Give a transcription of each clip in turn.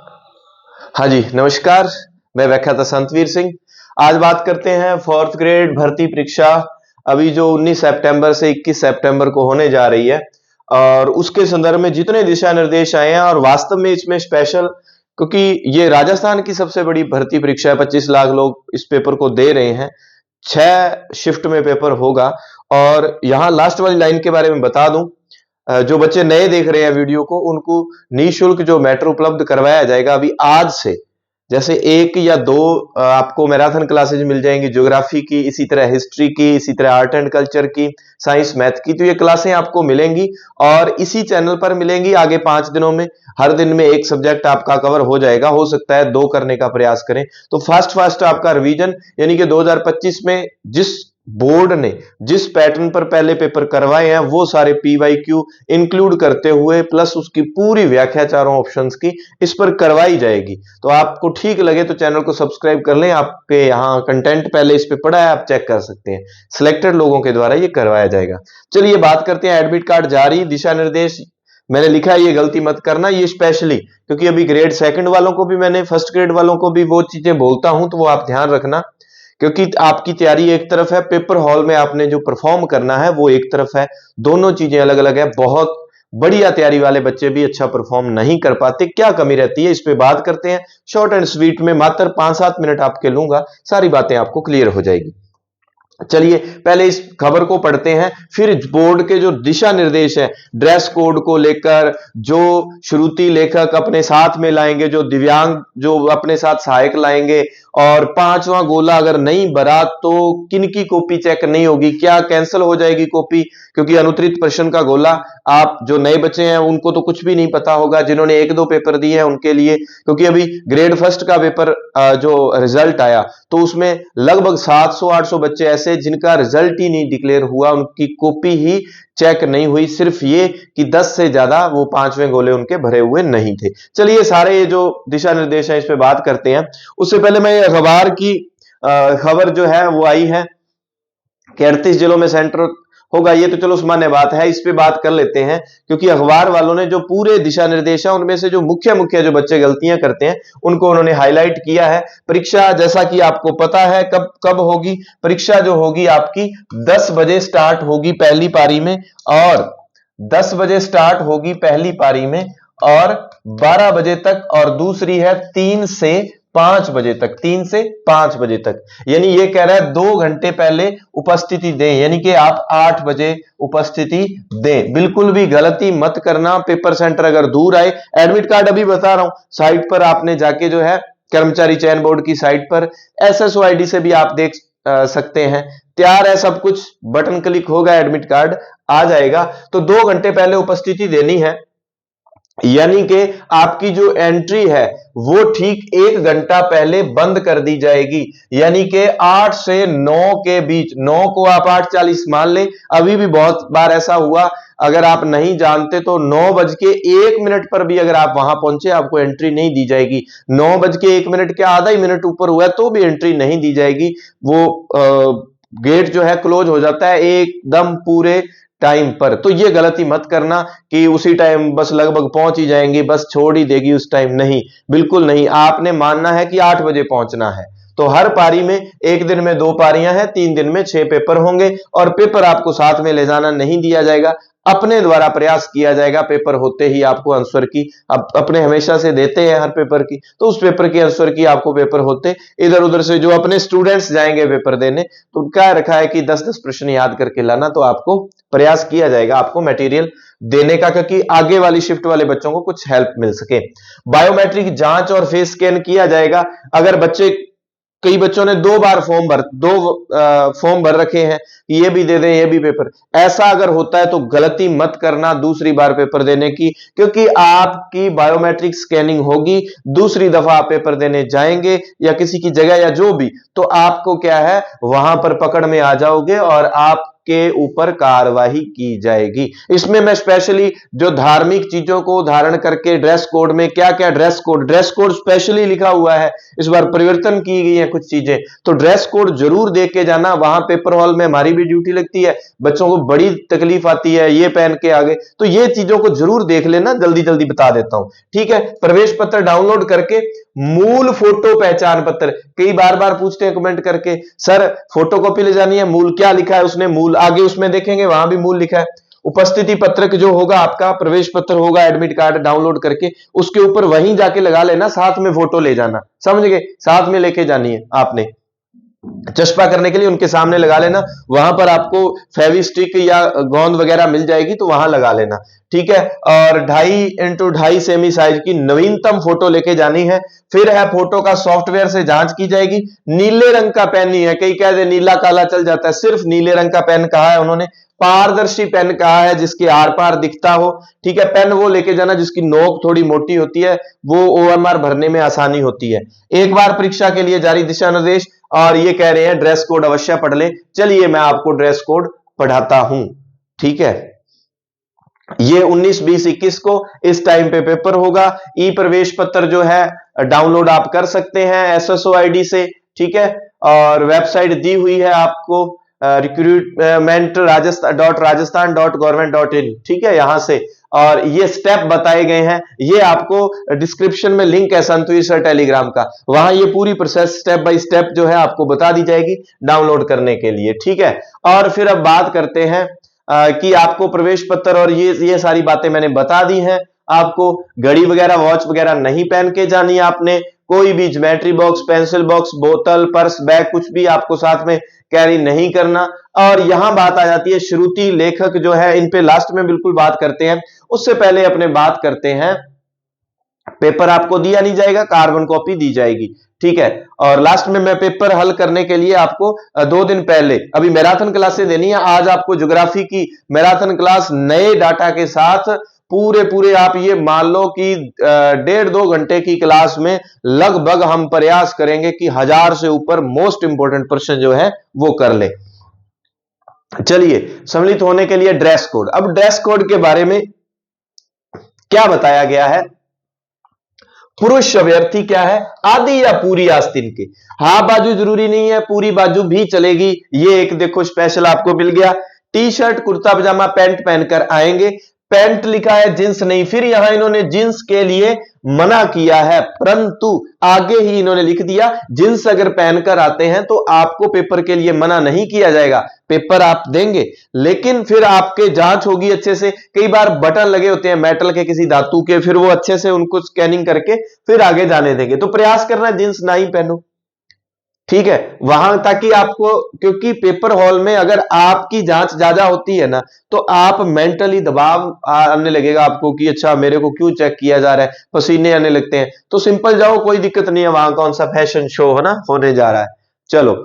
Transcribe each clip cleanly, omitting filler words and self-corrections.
हाँ जी, नमस्कार। मैं व्याख्याता संतवीर सिंह। आज बात करते हैं फोर्थ ग्रेड भर्ती परीक्षा अभी जो 19 सितंबर से 21 सितंबर को होने जा रही है और उसके संदर्भ में जितने दिशा निर्देश आए हैं और वास्तव में इसमें स्पेशल क्योंकि ये राजस्थान की सबसे बड़ी भर्ती परीक्षा है। 25 लाख लोग इस पेपर को दे रहे हैं। 6 शिफ्ट में पेपर होगा और यहाँ लास्ट वाली लाइन के बारे में बता दूं, जो बच्चे नए देख रहे हैं वीडियो को उनको निःशुल्क जो मैटर उपलब्ध करवाया जाएगा अभी आज से। जैसे 1 या 2 आपको मैराथन क्लासेज मिल जाएंगी ज्योग्राफी की, इसी तरह हिस्ट्री की, इसी तरह आर्ट एंड कल्चर की, साइंस मैथ की। तो ये क्लासें आपको मिलेंगी और इसी चैनल पर मिलेंगी आगे 5 दिनों में। हर दिन में एक सब्जेक्ट आपका कवर हो जाएगा, हो सकता है 2 करने का प्रयास करें। तो फास्ट आपका रिवीजन यानी कि 2025 में जिस बोर्ड ने जिस पैटर्न पर पहले पेपर करवाए हैं वो सारे पीवाईक्यू इंक्लूड करते हुए प्लस उसकी पूरी व्याख्या चारों ऑप्शंस की इस पर करवाई जाएगी। तो आपको ठीक लगे तो चैनल को सब्सक्राइब कर लें। आपके यहाँ कंटेंट पहले इस पे पड़ा है, आप चेक कर सकते हैं। सिलेक्टेड लोगों के द्वारा ये करवाया जाएगा। चलिए बात करते हैं एडमिट कार्ड जारी, दिशा निर्देश। मैंने लिखा है ये गलती मत करना, ये स्पेशली क्योंकि अभी ग्रेड सेकंड वालों को भी मैंने फर्स्ट ग्रेड वालों को भी वो चीजें बोलता हूं तो वो आप ध्यान रखना, क्योंकि आपकी तैयारी एक तरफ है, पेपर हॉल में आपने जो परफॉर्म करना है वो एक तरफ है। दोनों चीजें अलग अलग है। बहुत बढ़िया तैयारी वाले बच्चे भी अच्छा परफॉर्म नहीं कर पाते। क्या कमी रहती है इस पे बात करते हैं। शॉर्ट एंड स्वीट में मात्र 5-7 मिनट आपके लूंगा, सारी बातें आपको क्लियर हो जाएगी। चलिए पहले इस खबर को पढ़ते हैं, फिर बोर्ड के जो दिशा निर्देश है ड्रेस कोड को लेकर, जो श्रुति लेखक अपने साथ में लाएंगे, जो दिव्यांग जो अपने साथ सहायक लाएंगे, और 5वां गोला अगर नहीं भरा तो किनकी कॉपी चेक नहीं होगी, क्या कैंसिल हो जाएगी कॉपी, क्योंकि अनुत्तरित प्रश्न का गोला आप जो नए बच्चे हैं उनको तो कुछ भी नहीं पता होगा। जिन्होंने 1-2 पेपर दिए हैं उनके लिए, क्योंकि अभी ग्रेड फर्स्ट का पेपर जो रिजल्ट आया तो उसमें लगभग 700-800 बच्चे ऐसे जिनका रिजल्ट ही नहीं डिक्लेयर हुआ, उनकी कॉपी ही चेक नहीं हुई। सिर्फ ये कि 10 से ज्यादा वो 5वें गोले उनके भरे हुए नहीं थे। चलिए सारे ये जो दिशा निर्देश है इस पे बात करते हैं। उससे पहले मैं अखबार की खबर जो है वो आई है कि 38 जिलों में सेंटर होगा। ये तो चलो सामान्य बात है, इस पे बात कर लेते हैं क्योंकि अखबार वालों ने जो पूरे दिशा निर्देश है उनमें से जो मुख्य जो बच्चे गलतियां करते हैं उनको उन्होंने हाईलाइट किया है। परीक्षा जैसा कि आपको पता है कब होगी। परीक्षा जो होगी आपकी 10 बजे स्टार्ट होगी पहली पारी में, और 10 बजे स्टार्ट होगी पहली पारी में और 12 बजे तक, और दूसरी है 3 से 5 बजे तक, 3 से 5 बजे तक। यानी ये कह रहा है 2 घंटे पहले उपस्थिति दें, यानी कि आप 8 बजे उपस्थिति दें। बिल्कुल भी गलती मत करना। पेपर सेंटर अगर दूर आए, एडमिट कार्ड अभी बता रहा हूं, साइट पर आपने जाके जो है कर्मचारी चयन बोर्ड की साइट पर SSO ID से भी आप देख सकते हैं। तैयार है सब कुछ, बटन क्लिक होगा एडमिट कार्ड आ जाएगा। तो 2 घंटे पहले उपस्थिति देनी है, यानी कि आपकी जो एंट्री है वो ठीक 1 घंटा पहले बंद कर दी जाएगी, यानी कि 8 से 9 के बीच। 9 को आप 8:40 मान लें। अभी भी बहुत बार ऐसा हुआ, अगर आप नहीं जानते तो 9:01 पर भी अगर आप वहां पहुंचे आपको एंट्री नहीं दी जाएगी। 9:01 के आधा ही मिनट ऊपर हुआ तो भी एंट्री नहीं दी जाएगी। वो गेट जो है क्लोज हो जाता है एकदम पूरे टाइम पर। तो ये गलती मत करना कि उसी टाइम बस लगभग पहुंच ही जाएंगी, बस छोड़ ही देगी उस टाइम। नहीं, बिल्कुल नहीं। आपने मानना है कि 8 बजे पहुंचना है। तो हर पारी में, एक दिन में 2 पारियां हैं, 3 दिन में 6 पेपर होंगे और पेपर आपको साथ में ले जाना नहीं दिया जाएगा। अपने द्वारा प्रयास किया जाएगा पेपर होते ही आपको आंसर की, आप अपने हमेशा से देते हैं हर पेपर की, तो उस पेपर की आंसर की आपको पेपर होते इधर उधर से जो अपने स्टूडेंट्स जाएंगे पेपर देने तो क्या रखा है कि 10-10 प्रश्न याद करके लाना। तो आपको प्रयास किया जाएगा आपको मटेरियल देने का, क्योंकि आगे वाली शिफ्ट वाले बच्चों को कुछ हेल्प मिल सके। बायोमेट्रिक जांच और फेस स्कैन किया जाएगा। अगर बच्चे, कई बच्चों ने 2 बार फॉर्म भर रखे हैं, ये भी दे दें ये भी पेपर, ऐसा अगर होता है तो गलती मत करना दूसरी बार पेपर देने की, क्योंकि आपकी बायोमेट्रिक स्कैनिंग होगी, दूसरी दफा आप पेपर देने जाएंगे या किसी की जगह या जो भी, तो आपको क्या है वहां पर पकड़ में आ जाओगे और आप आपके ऊपर कार्रवाई की जाएगी। इसमें मैं स्पेशली जो धार्मिक चीजों को धारण करके ड्रेस कोड में क्या क्या ड्रेस कोड स्पेशली लिखा हुआ है, इस बार परिवर्तन की गई है कुछ चीजें, तो ड्रेस कोड जरूर देख के जाना। वहां पेपर हॉल में हमारी भी ड्यूटी लगती है, बच्चों को बड़ी तकलीफ आती है ये पहन के आगे, तो ये चीजों को जरूर देख लेना, जल्दी जल्दी बता देता हूं। ठीक है, प्रवेश पत्र डाउनलोड करके मूल फोटो पहचान पत्र, कई बार बार पूछते हैं कमेंट करके सर फोटोकॉपी ले जानी है, मूल क्या लिखा है उसने, मूल आगे उसमें देखेंगे वहां भी मूल लिखा है। उपस्थिति पत्रक जो होगा आपका, प्रवेश पत्र होगा, एडमिट कार्ड डाउनलोड करके उसके ऊपर वहीं जाके लगा लेना, साथ में फोटो ले जाना, समझ गए, साथ में लेके जानी है आपने, चस्पा करने के लिए उनके सामने लगा लेना, वहां पर आपको फेविस्टिक या गोंद वगैरह मिल जाएगी तो वहां लगा लेना। ठीक है, और 2.5x2.5 सेमी साइज की नवीनतम फोटो लेके जानी है। फिर है फोटो का सॉफ्टवेयर से जांच की जाएगी। नीले रंग का पेन ही है, कई कहते नीला काला चल जाता है, सिर्फ नीले रंग का पेन कहा है उन्होंने, पारदर्शी पेन कहा है जिसके आर पार दिखता हो। ठीक है, पेन वो लेके जाना जिसकी नोक थोड़ी मोटी होती है, वो ओएमआर भरने में आसानी होती है। एक बार परीक्षा के लिए जारी दिशा निर्देश, और ये कह रहे हैं ड्रेस कोड अवश्य पढ़ ले। चलिए मैं आपको ड्रेस कोड पढ़ाता हूं। ठीक है, ये 19, 20, 21 को इस टाइम पे पेपर होगा। ई प्रवेश पत्र जो है डाउनलोड आप कर सकते हैं एसएसओ आईडी से। ठीक है, और वेबसाइट दी हुई है आपको रिक्रूटमेंट rajasthan.government.in। ठीक है, यहां से, और ये स्टेप बताए गए हैं, ये आपको डिस्क्रिप्शन में लिंक है संतवीर सर टेलीग्राम का, वहां ये पूरी प्रोसेस स्टेप बाय स्टेप जो है आपको बता दी जाएगी डाउनलोड करने के लिए। ठीक है, और फिर अब बात करते हैं कि आपको प्रवेश पत्र और ये सारी बातें मैंने बता दी हैं। आपको घड़ी वगैरह वॉच वगैरह नहीं पहन के जानी है आपने, कोई भी ज्योमेट्री बॉक्स, पेंसिल बॉक्स, बोतल, पर्स, बैग कुछ भी आपको साथ में कैरी नहीं करना। और यहां बात आ जाती है श्रुति लेखक जो है, इन पे लास्ट में बिल्कुल बात करते हैं, उससे पहले अपने बात करते हैं, पेपर आपको दिया नहीं जाएगा, कार्बन कॉपी दी जाएगी। ठीक है, और लास्ट में मैं पेपर हल करने के लिए आपको 2 दिन पहले अभी मैराथन क्लासें देनी है। आज आपको ज्योग्राफी की मैराथन क्लास नए डाटा के साथ पूरे आप ये मान लो कि 1.5-2 घंटे की क्लास में लगभग हम प्रयास करेंगे कि 1000 से ऊपर मोस्ट इंपोर्टेंट प्रश्न जो है वो कर ले। चलिए, सम्मिलित होने के लिए ड्रेस कोड। अब ड्रेस कोड के बारे में क्या बताया गया है, पुरुष अभ्यर्थी क्या है, आधी या पूरी आस्तीन के, हाफ बाजू जरूरी नहीं है, पूरी बाजू भी चलेगी। ये एक देखो स्पेशल आपको मिल गया, टी शर्ट, कुर्ता पजामा, पैंट पहनकर आएंगे। पैंट लिखा है, जींस नहीं, फिर यहां इन्होंने जींस के लिए मना किया है, परंतु आगे ही इन्होंने लिख दिया जींस अगर पहनकर आते हैं तो आपको पेपर के लिए मना नहीं किया जाएगा, पेपर आप देंगे, लेकिन फिर आपके जांच होगी अच्छे से। कई बार बटन लगे होते हैं मेटल के, किसी धातु के, फिर वो अच्छे से उनको स्कैनिंग करके फिर आगे जाने देंगे। तो प्रयास करना जींस ना ही पहनो। ठीक है, वहां ताकि आपको, क्योंकि पेपर हॉल में अगर आपकी जांच ज्यादा होती है ना, तो आप मेंटली दबाव आने लगेगा आपको कि अच्छा मेरे को क्यों चेक किया जा रहा है, पसीने आने लगते हैं। तो सिंपल जाओ, कोई दिक्कत नहीं है, वहां कौन सा फैशन शो है ना होने जा रहा है। चलो,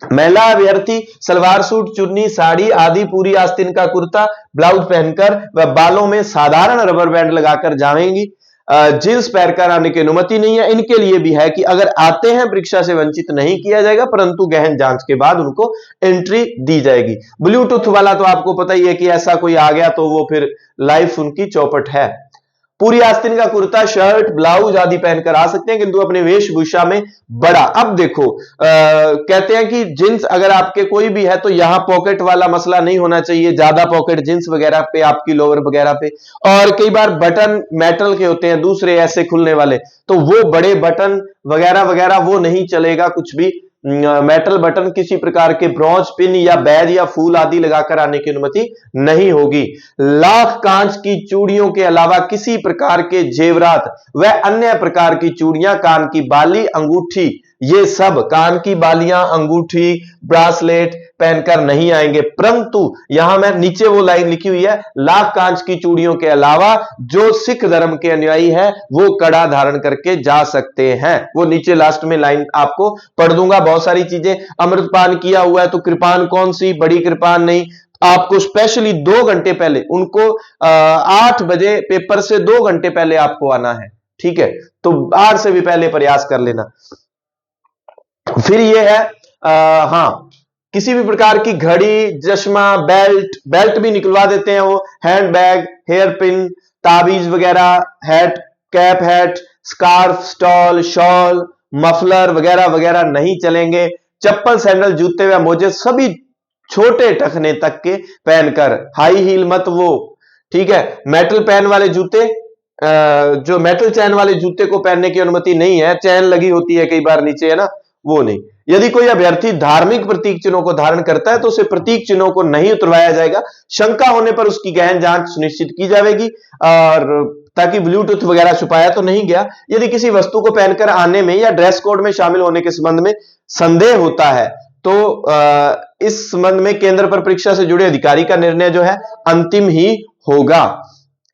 महिला अभ्यर्थी सलवार सूट, चुन्नी, साड़ी आदि, पूरी आस्तीन का कुर्ता, ब्लाउज पहनकर व बालों में साधारण रबर बैंड लगाकर जाएंगी। जींस पहनकर आने की अनुमति नहीं है। इनके लिए भी है कि अगर आते हैं परीक्षा से वंचित नहीं किया जाएगा, परंतु गहन जांच के बाद उनको एंट्री दी जाएगी। ब्लूटूथ वाला तो आपको पता ही है कि ऐसा कोई आ गया तो वो फिर लाइफ उनकी चौपट है। पूरी आस्तीन का कुर्ता, शर्ट, ब्लाउज आदि पहनकर आ सकते हैं, किंतु अपनी वेशभूषा में बड़ा। अब देखो कहते हैं कि जींस अगर आपके कोई भी है तो यहां पॉकेट वाला मसला नहीं होना चाहिए, ज्यादा पॉकेट जींस वगैरह पे, आपकी लोअर वगैरह पे। और कई बार बटन मेटल के होते हैं दूसरे ऐसे खुलने वाले, तो वो बड़े बटन वगैरह वगैरह वो नहीं चलेगा, कुछ भी मेटल बटन, किसी प्रकार के ब्रॉन्ज पिन या बैज या फूल आदि लगाकर आने की अनुमति नहीं होगी। लाख कांच की चूड़ियों के अलावा किसी प्रकार के जेवरात व अन्य प्रकार की चूड़ियां, कान की बाली, अंगूठी, ये सब कान की बालियां, अंगूठी, ब्रासलेट पहनकर नहीं आएंगे। परंतु यहां मैं नीचे वो लाइन लिखी हुई है, लाख कांच की चूड़ियों के अलावा जो सिख धर्म के अनुयायी है वो कड़ा धारण करके जा सकते हैं। वो नीचे लास्ट में लाइन आपको पढ़ दूंगा। बहुत सारी चीजें, अमृतपान किया हुआ है तो कृपान कौन सी, बड़ी कृपान नहीं, आपको स्पेशली 2 घंटे पहले उनको 8 बजे पेपर से 2 घंटे पहले आपको आना है। ठीक है, तो 8 से भी पहले प्रयास कर लेना। फिर ये है हाँ, किसी भी प्रकार की घड़ी, चश्मा, बेल्ट भी निकलवा देते हैं वो, हैंड बैग, हेयर पिन, ताबीज वगैरह, hat, cap, hat, scarf, stall, shawl, muffler वगैरह वगैरह नहीं चलेंगे। चप्पल, सैंडल, जूते व मोजे सभी छोटे टखने तक के पहनकर, हाई हील मत वो, ठीक है। मेटल पेन वाले जूते, जो मेटल चैन वाले जूते को पहनने की अनुमति नहीं है, चैन लगी होती है कई बार नीचे, है ना, वो नहीं। यदि कोई अभ्यर्थी धार्मिक प्रतीक चिन्हों को धारण करता है तो उसे प्रतीक चिन्हों को नहीं उतरवाया जाएगा। शंका होने पर उसकी गहन जांच सुनिश्चित की जाएगी, और ताकि ब्लूटूथ वगैरह छुपाया तो नहीं गया। यदि किसी वस्तु को पहनकर आने में या ड्रेस कोड में शामिल होने के संबंध में संदेह होता है तो इस संबंध में केंद्र पर परीक्षा से जुड़े अधिकारी का निर्णय जो है अंतिम ही होगा।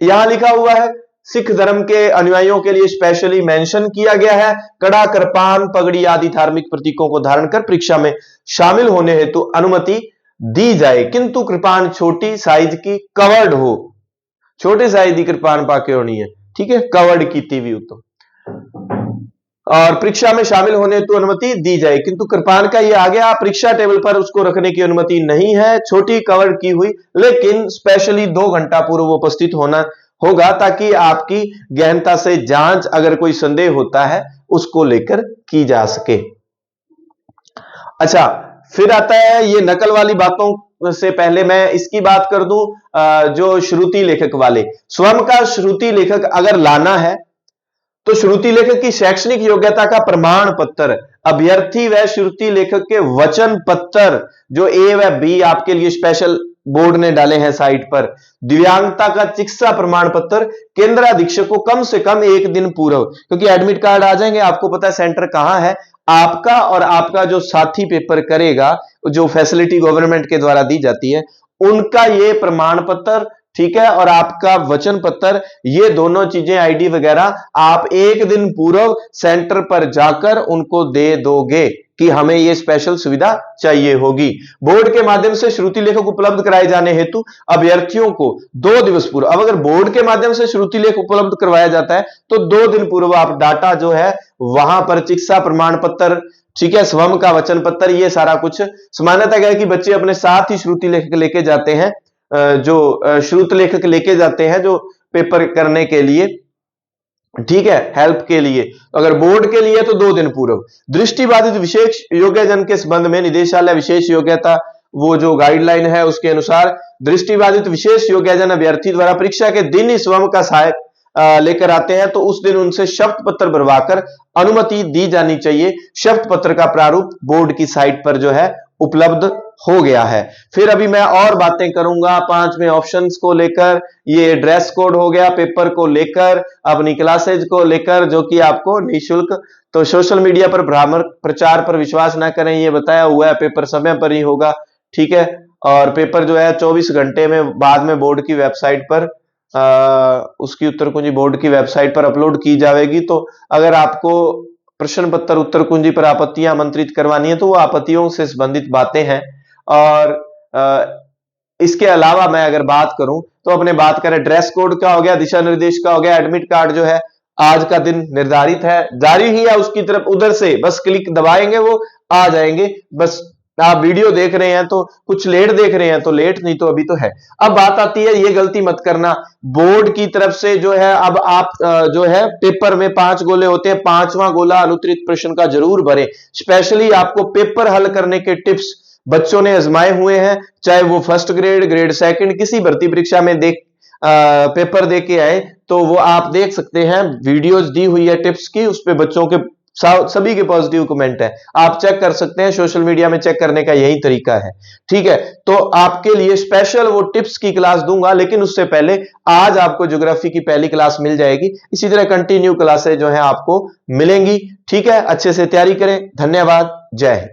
यहां लिखा हुआ है सिख धर्म के अनुयायियों के लिए स्पेशली मेंशन किया गया है, कड़ा, कृपान, पगड़ी आदि धार्मिक प्रतीकों को धारण कर परीक्षा में शामिल होने हेतु अनुमति दी जाए, किंतु कृपान छोटी साइज की कवर्ड हो, छोटे साइज की कृपान पाके होनी है, ठीक है, कवर्ड की हुई हो तो, और परीक्षा में शामिल होने हेतु अनुमति दी जाए, किंतु कृपान का ये आ गया, परीक्षा टेबल पर उसको रखने की अनुमति नहीं है, छोटी कवर्ड की हुई, लेकिन स्पेशली 2 घंटा पूर्व उपस्थित होना होगा ताकि आपकी गहनता से जांच, अगर कोई संदेह होता है उसको लेकर की जा सके। अच्छा, फिर आता है ये नकल वाली बातों से पहले मैं इसकी बात कर दूं, जो श्रुति लेखक वाले, स्वयं का श्रुति लेखक अगर लाना है तो श्रुति लेखक की शैक्षणिक योग्यता का प्रमाण पत्र, अभ्यर्थी व श्रुति लेखक के वचन पत्र जो ए व बी आपके लिए स्पेशल बोर्ड ने डाले हैं साइट पर, दिव्यांगता का चिकित्सा प्रमाण पत्र, केंद्र अधीक्षक को कम से कम 1 दिन पूर्व, क्योंकि एडमिट कार्ड आ जाएंगे, आपको पता है सेंटर कहां है आपका, और आपका जो साथी पेपर करेगा, जो फैसिलिटी गवर्नमेंट के द्वारा दी जाती है, उनका ये प्रमाण पत्र, ठीक है, और आपका वचन पत्र, ये दोनों चीजें आईडी वगैरह आप 1 दिन पूर्व सेंटर पर जाकर उनको दे दोगे कि हमें ये स्पेशल सुविधा चाहिए होगी। बोर्ड के माध्यम से श्रुति लेखक उपलब्ध कराए जाने हेतु अभ्यर्थियों को 2 दिवस पूर्व, अब अगर बोर्ड के माध्यम से श्रुति लेख उपलब्ध करवाया जाता है तो 2 दिन पूर्व आप डाटा जो है वहां पर चिकित्सा प्रमाण पत्र, ठीक है, स्वयं का वचन पत्र, ये सारा कुछ मान्यता है कि बच्चे अपने साथ ही श्रुति लेखक लेके जाते हैं, जो श्रुत लेखक लेके जाते हैं जो पेपर करने के लिए, ठीक है, हेल्प के लिए। अगर बोर्ड के लिए तो 2 दिन पूर्व। दृष्टिबाधित विशेष योग्यजन के संबंध में निदेशालय विशेष योग्यता, वो जो गाइडलाइन है उसके अनुसार दृष्टिबाधित विशेष योग्यजन अभ्यर्थी द्वारा परीक्षा के दिन ही स्वयं का सहायक लेकर आते हैं तो उस दिन उनसे शपथ पत्र भरवाकर अनुमति दी जानी चाहिए। शपथ पत्र का प्रारूप बोर्ड की साइट पर जो है उपलब्ध हो गया है। फिर अभी मैं और बातें करूंगा 5वें ऑप्शंस को लेकर, ये ड्रेस कोड हो गया पेपर को लेकर, अपनी क्लासेज को लेकर जो कि आपको निःशुल्क, तो सोशल मीडिया पर भ्रामक प्रचार पर विश्वास ना करें, ये बताया हुआ है, पेपर समय पर ही होगा, ठीक है, और पेपर जो है 24 घंटे में बाद में बोर्ड की वेबसाइट पर उसकी उत्तर कुंजी बोर्ड की वेबसाइट पर अपलोड की जाएगी। तो अगर आपको प्रश्न पत्र उत्तर कुंजी पर आपत्तियां आमंत्रित करवानी है तो वो आपत्तियों से संबंधित बातें हैं। और इसके अलावा मैं अगर बात करूं तो अपने बात करें ड्रेस कोड का हो गया, दिशा निर्देश का हो गया, एडमिट कार्ड जो है आज का दिन निर्धारित है, जारी ही है उसकी तरफ, उधर से बस क्लिक दबाएंगे वो आ जाएंगे। बस आप वीडियो देख रहे हैं तो कुछ लेट देख रहे हैं तो लेट, नहीं तो अभी तो है। अब बात आती है, ये गलती मत करना, बोर्ड की तरफ से जो है अब आप जो है पेपर में 5 गोले होते हैं, 5वां गोला अनुत्तरित प्रश्न का जरूर भरें। स्पेशली आपको पेपर हल करने के टिप्स बच्चों ने आजमाए हुए हैं, चाहे वो फर्स्ट ग्रेड, ग्रेड सेकंड, किसी भर्ती परीक्षा में पेपर दे के आए तो वो आप देख सकते हैं, वीडियोस दी हुई है टिप्स की, उस पे बच्चों के सभी के पॉजिटिव कमेंट है, आप चेक कर सकते हैं, सोशल मीडिया में चेक करने का यही तरीका है, ठीक है। तो आपके लिए स्पेशल वो टिप्स की क्लास दूंगा, लेकिन उससे पहले आज आपको ज्योग्राफी की पहली क्लास मिल जाएगी, इसी तरह कंटिन्यू क्लासें जो है आपको मिलेंगी, ठीक है। अच्छे से तैयारी करें, धन्यवाद, जय हिंद।